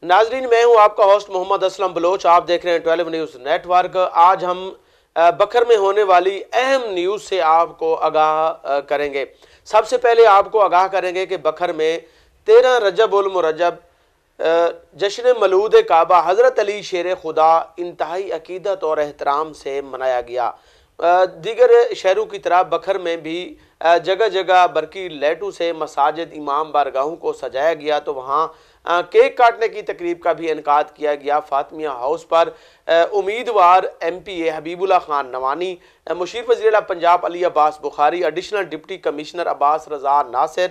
नाजरीन, मैं हूं आपका होस्ट मोहम्मद असलम बलोच। आप देख रहे हैं 12 न्यूज़ नेटवर्क। आज हम बकर में होने वाली अहम न्यूज़ से आपको आगाह करेंगे। सबसे पहले आपको आगाह करेंगे कि बकर में 13 रजब उल मुरजब जश्न मलूद काबा हज़रत अली शेर खुदा इंतहाई अकीदत और एहतराम से मनाया गया। दीगर शहरों की तरह बकर में भी जगह जगह बरकी लाइटों से मसाजिद, इमाम बारगाहों को सजाया गया, तो वहाँ केक काटने की तकरीब का भी इनकाद किया गया। फातिमिया हाउस पर उम्मीदवार MPA हबीबुल्लाह खान नवानी, मुशीर वज़ीर Punjab Ali Abbas Bukhari, additional deputy commissioner Abbas Raza Nasir,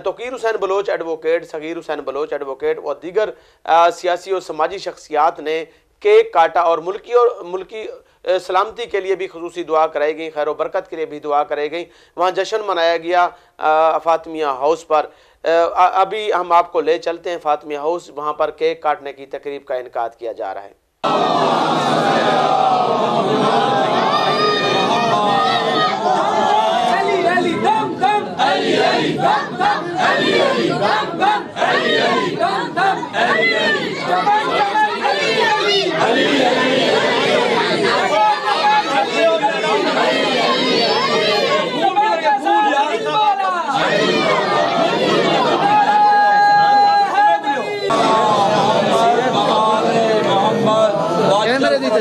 Tauqeer Hussain Baloch advocate, Saghir Hussain Baloch advocate और दीगर सियासी और समाजी शख्सियात ने केक काटा और मुल्की सलामती के लिए भी खुसूसी दुआ कराई गई, खैर बरकत के लिए भी दुआ कराई गई। वहाँ जश्न मनाया गया फातिमिया हाउस पर। अभी हम आपको ले चलते हैं फातिमिया हाउस, वहाँ पर केक काटने की तकरीब का इनकाद किया जा रहा है।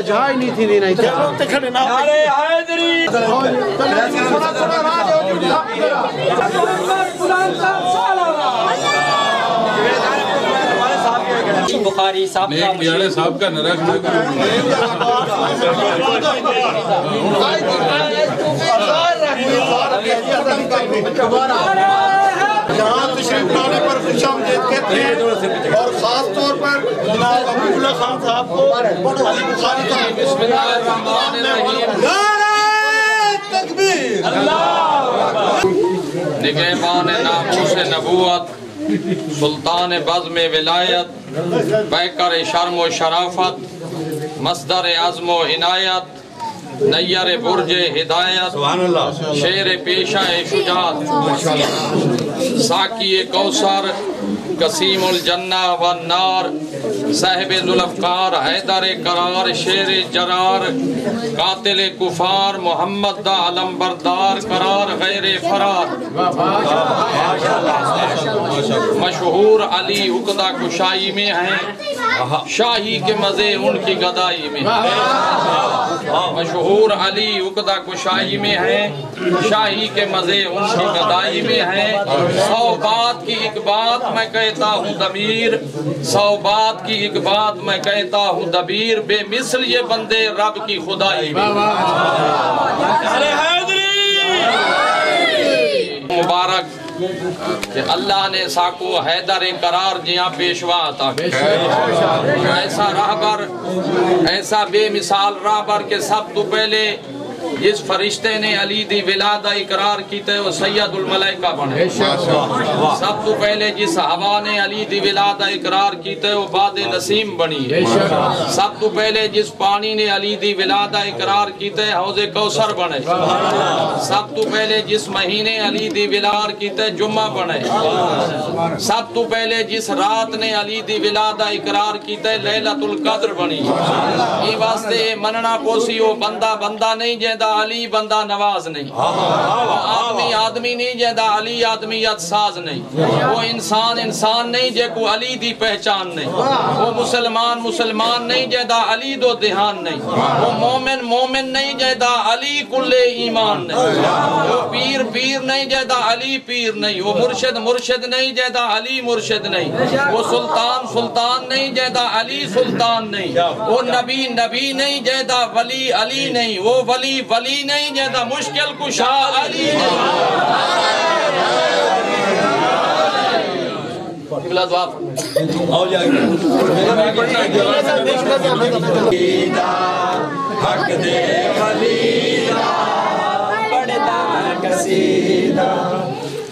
जहाँ नहीं थी नहीं बुखारी साहब का नरक यहाँ तशरीफ लाने पर खुशामदीद कहते हैं और ख़ास तौर पर जनाब हबीबुल्लाह खान साहब को अली बुखारी साहब तकबीर निगहबान नामूस नबूवत, सुल्तान बज़्म विलायत, बैकर शर्म व शराफत, मस्दर आज़म व इनायत, नैयर बुर्ज हिदायत, शेर पेशा शुजात, साकी कौसर, कसीमुल जन्ना व नार, साहिब जुल्फ़कार, हैदर करार, शेर जरार, कातिल कुफार, मोहम्मद दा अलम बरदार, करार गैर फरार, मशहूर अली उक़दा कुशाई में हैं, शाही के मज़े उनकी गदाई में। मशहूर अली उक़दा कुशाई में हैं, शाही के मज़े उनकी गदाई में हैं। 100 बात की एक बात मैं कहता हूँ दबीर, 100 बात की एक बात मैं कहता हूँ दबीर, बेमिसल ये बंदे रब की खुदाई में। मुबारक कि अल्लाह ने साको हैदर करार जिया पेशवा अता, ऐसा राहबर, ऐसा बेमिसाल राहबर के सब तो पहले जिस फरिश्ते ने अली दी विलादा इकरार की थे वो सैयदुल मलाइका बने। सब तो पहले जिस हवा ने अली दी विलादा इकरार की थे वो बाद नसीम बनी। सब तो पहले जिस पानी ने अली दी विलादा इकरार की थे हौज़े कौसर बने। सब तो पहले जिस महीने अली दी विलाद की थे जुम्मा बने। सब तो पहले जिस रात ने अली दी विलादा इकरार की थे लैलतुल कद्र बनी। ये वास्ते मनना पोसी वो बंदा बंदा नहीं जेदा अली बंदा नवाज नहीं, आदमी आदमी नहीं जेदा अली आदमियत साज नहीं, वो इंसान इंसान नहीं जे को अली दी पहचान नहीं, वो मुसलमान मुसलमान नहीं जेदा अली दो ध्यान नहीं, वो मोमिन मोमिन नहीं जेदा अली कुल्ले ईमान नहीं, वो पीर पीर नहीं जेदा अली पीर नहीं, वो मुर्शिद मुर्शिद नहीं जेदा अली मुर्शिद नहीं, वो सुल्तान सुल्तान नहीं जेदा अली सुल्तान नहीं, वो नबी नबी नहीं जेदा वली अली नहीं, वो वली वली नहीं जेदा मुश्किल कुशा अली नहीं। हक दे वलीदा पढ़दा कसीदा,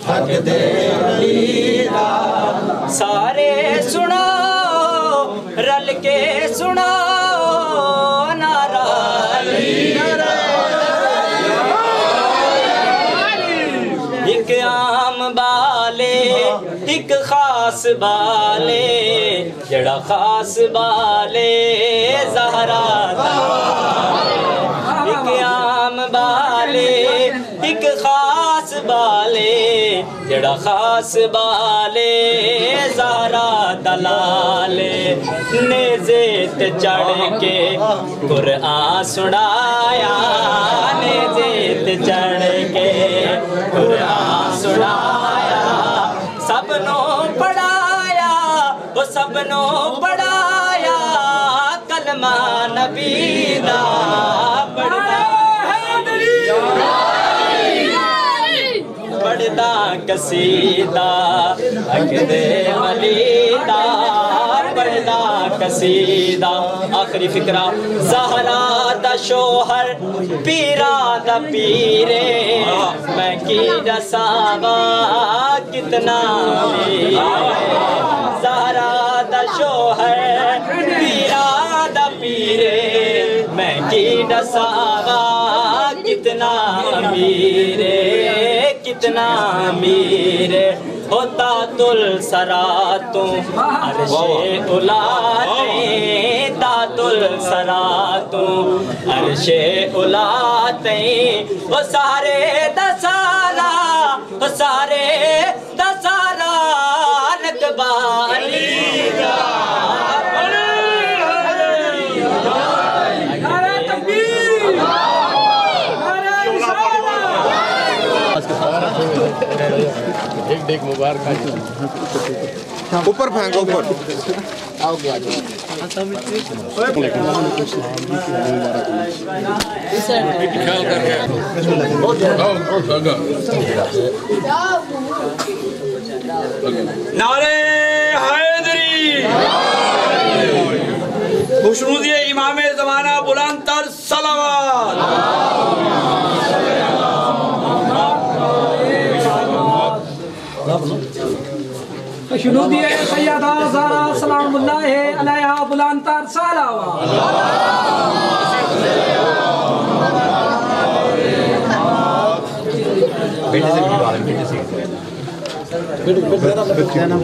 हक दे वलीदा सारे सुनाओ रल के सुनाओ नारा अली। एक आम बाले एक खास बाले جڑا خاص بالے زہرا دا ایک عام بالے ایک خاص بالے جڑا خاص بالے زہرا دلالے نیزے تے چڑھ کے قرآن سنایا نیزے تے چڑھ کے قرآن سنایا سب نو پڑھایا وہ سب نو پڑھایا کلمہ نبی دا پڑھدا قصیدہ حق دے ولی دا پڑھدا قصیدہ آخری فکرہ زہرا دا شوہر پیرا دا پیرے میں کی رساوا کتنا زہرا دا شوہر پیرا دا پیرے میں کی رساوا کتنا میرے کتنا میرے ہوتا تل سراتوں عرش اولاتیں تاتل سراتوں عرش اولاتیں وہ سارے دسالہ وہ سارے دسالہ نقبالی ایک ڈیک مبارک اوپر پھینکو اوپر آؤ گیا نعرہ حیدری خوشنودی امام زمانہ بلند تر صلوات خوشنودی سیدہ زہرا سلام اللہ علیہا بلند تر صلوات چلو